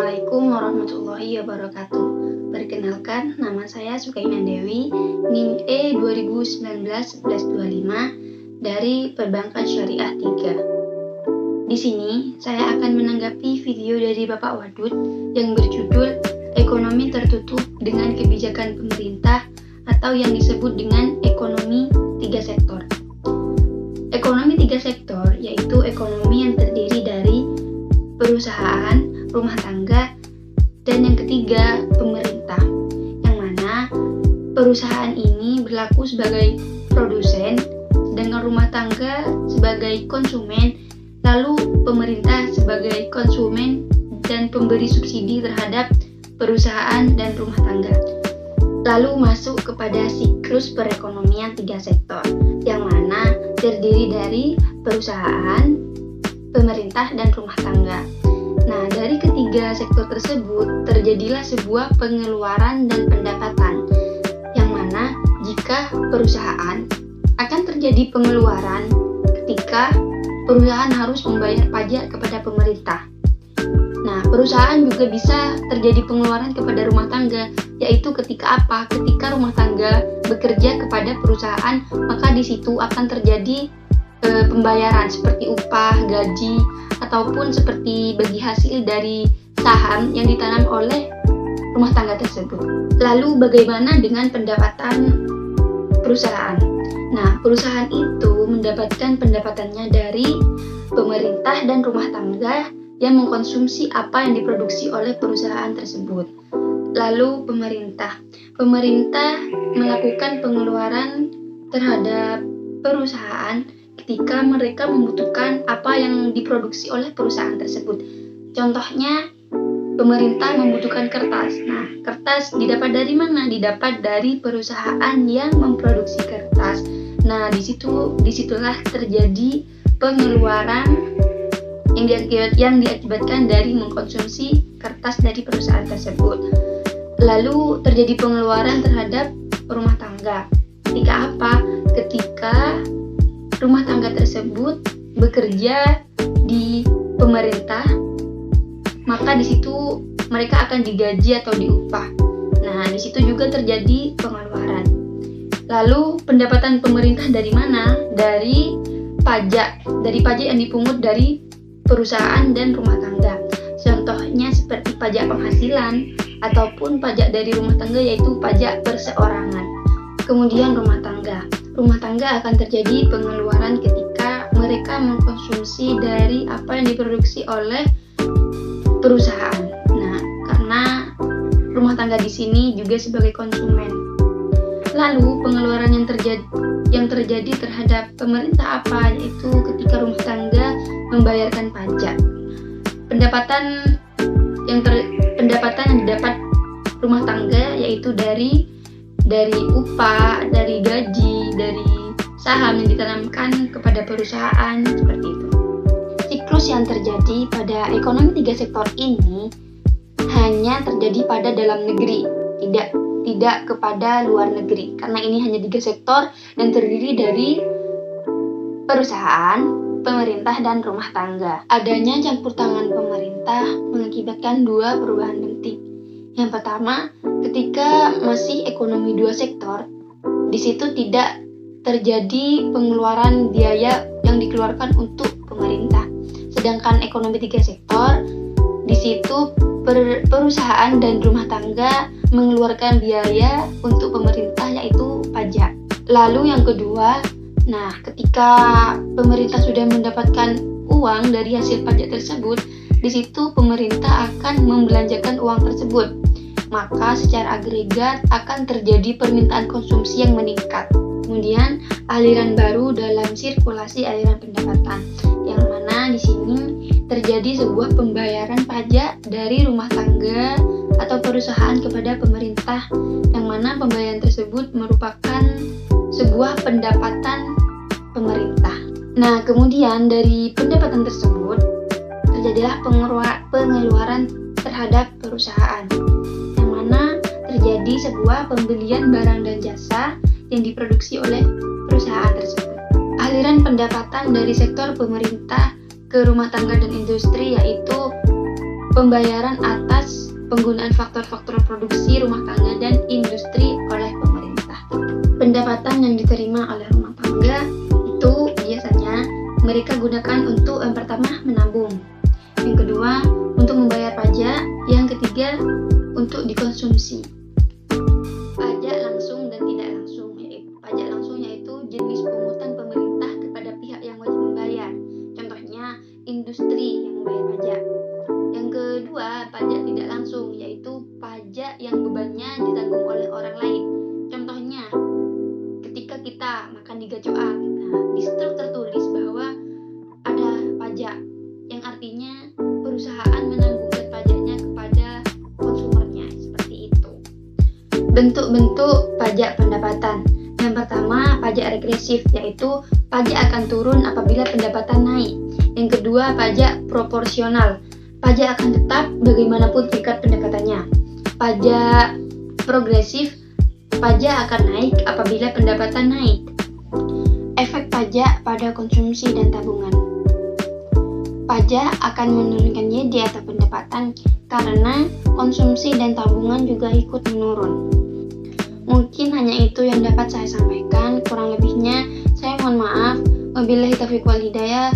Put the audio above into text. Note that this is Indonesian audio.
Assalamualaikum warahmatullahi wabarakatuh. Perkenalkan, nama saya Sukaina Dewi, NIM E 2019-1125 dari Perbankan Syariah 3. Di sini, saya akan menanggapi video dari Bapak Wadud yang berjudul Ekonomi Tertutup dengan Kebijakan Pemerintah atau yang disebut dengan Ekonomi 3 Sektor. Ekonomi 3 sektor yaitu ekonomi yang terdiri dari perusahaan, rumah tangga, dan yang ketiga pemerintah, yang mana perusahaan ini berlaku sebagai produsen, sedangkan rumah tangga sebagai konsumen, lalu pemerintah sebagai konsumen dan pemberi subsidi terhadap perusahaan dan rumah tangga. Lalu masuk kepada siklus perekonomian 3 sektor, yang mana terdiri dari perusahaan, pemerintah, dan rumah tangga. Nah, dari ketiga sektor tersebut terjadilah sebuah pengeluaran dan pendapatan, yang mana jika perusahaan akan terjadi pengeluaran ketika perusahaan harus membayar pajak kepada pemerintah. Nah, perusahaan juga bisa terjadi pengeluaran kepada rumah tangga, yaitu ketika apa? Ketika rumah tangga bekerja kepada perusahaan, maka di situ akan terjadi pembayaran seperti upah, gaji, ataupun seperti bagi hasil dari saham yang ditanam oleh rumah tangga tersebut. Lalu bagaimana dengan pendapatan perusahaan? Nah, perusahaan itu mendapatkan pendapatannya dari pemerintah dan rumah tangga yang mengkonsumsi apa yang diproduksi oleh perusahaan tersebut. Lalu pemerintah melakukan pengeluaran terhadap perusahaan ketika mereka membutuhkan apa yang diproduksi oleh perusahaan tersebut. Contohnya, pemerintah membutuhkan kertas. Nah, kertas didapat dari mana? Didapat dari perusahaan yang memproduksi kertas. Nah, disitulah terjadi pengeluaran yang diakibatkan dari mengkonsumsi kertas dari perusahaan tersebut. Lalu terjadi pengeluaran terhadap rumah tangga. Ketika apa? Ketika rumah tangga tersebut bekerja di pemerintah, maka di situ mereka akan digaji atau diupah. Nah, di situ juga terjadi pengeluaran. Lalu pendapatan pemerintah dari mana? Dari pajak yang dipungut dari perusahaan dan rumah tangga. Contohnya seperti pajak penghasilan ataupun pajak dari rumah tangga, yaitu pajak perseorangan. Kemudian rumah tangga akan terjadi pengeluaran ketika mereka mengkonsumsi dari apa yang diproduksi oleh perusahaan. Nah, karena rumah tangga di sini juga sebagai konsumen. Lalu pengeluaran yang terjadi terhadap pemerintah apa? Yaitu ketika rumah tangga membayarkan pajak. Pendapatan yang didapat rumah tangga yaitu dari upah, dari gaji, dari saham yang ditanamkan kepada perusahaan, seperti itu. Siklus yang terjadi pada ekonomi 3 sektor ini hanya terjadi pada dalam negeri, tidak kepada luar negeri, karena ini hanya 3 sektor dan terdiri dari perusahaan, pemerintah, dan rumah tangga. Adanya campur tangan pemerintah mengakibatkan 2 perubahan penting. Yang pertama, ketika masih ekonomi 2 sektor, di situ tidak terjadi pengeluaran biaya yang dikeluarkan untuk pemerintah. Sedangkan ekonomi 3 sektor, di situ perusahaan dan rumah tangga mengeluarkan biaya untuk pemerintah, yaitu pajak. Lalu yang kedua, nah, ketika pemerintah sudah mendapatkan uang dari hasil pajak tersebut, di situ pemerintah akan membelanjakan uang tersebut. Maka secara agregat akan terjadi permintaan konsumsi yang meningkat. Kemudian aliran baru dalam sirkulasi aliran pendapatan, yang mana di sini terjadi sebuah pembayaran pajak dari rumah tangga atau perusahaan kepada pemerintah, yang mana pembayaran tersebut merupakan sebuah pendapatan pemerintah. Nah, kemudian dari pendapatan tersebut terjadilah pengeluaran terhadap perusahaan, yang mana terjadi sebuah pembelian barang dan jasa yang diproduksi oleh perusahaan tersebut. Aliran pendapatan dari sektor pemerintah ke rumah tangga dan industri yaitu pembayaran atas penggunaan faktor-faktor produksi rumah tangga dan industri oleh pemerintah. Pendapatan yang diterima oleh rumah tangga itu biasanya mereka gunakan untuk yang pertama menabung, yang kedua untuk membayar pajak, yang ketiga untuk dikonsumsi. Pajak langsung dan tidak langsung. Pajak langsung yaitu jenis pungutan pemerintah kepada pihak yang wajib membayar. Contohnya industri yang membayar pajak. Yang kedua, pajak tidak langsung yaitu pajak yang bebannya ditanggung oleh orang lain. Contohnya ketika kita makan di gacoan, di situ tertulis bahwa ada pajak, yang artinya perusahaan menanggungkan pajaknya kepada konsumernya, seperti itu. Bentuk-bentuk pajak pendapatan. Yang pertama, pajak regresif, yaitu pajak akan turun apabila pendapatan naik. Yang kedua, pajak proporsional. Pajak akan tetap bagaimanapun tingkat pendapatannya. Pajak progresif, pajak akan naik apabila pendapatan naik. Efek pajak pada konsumsi dan tabungan. Pajak akan menurunkan YD atau pendapatan karena konsumsi dan tabungan juga ikut menurun. Mungkin hanya itu yang dapat saya sampaikan. Kurang lebihnya saya mohon maaf. Wabillahi taufiq wal hidayah.